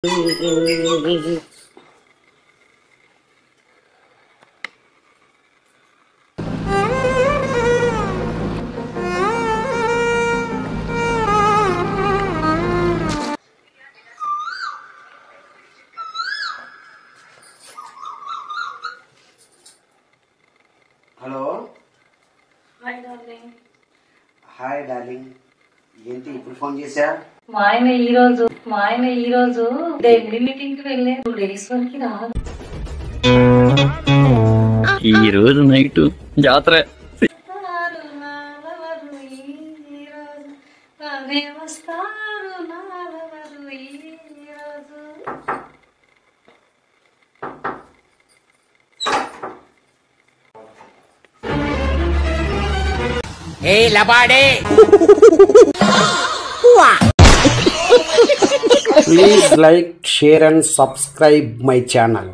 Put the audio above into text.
Hello hi darling, ఏంటి ఇప్పుడు phone చేశా? మా ఆయన ఈ రోజు ఢిల్లీ మీటింగ్ కి వెళ్ళే 2 days వరకు రాదు. ఈ రోజు నైట్ జాతర. Hey, labade! Please like, share and subscribe my channel.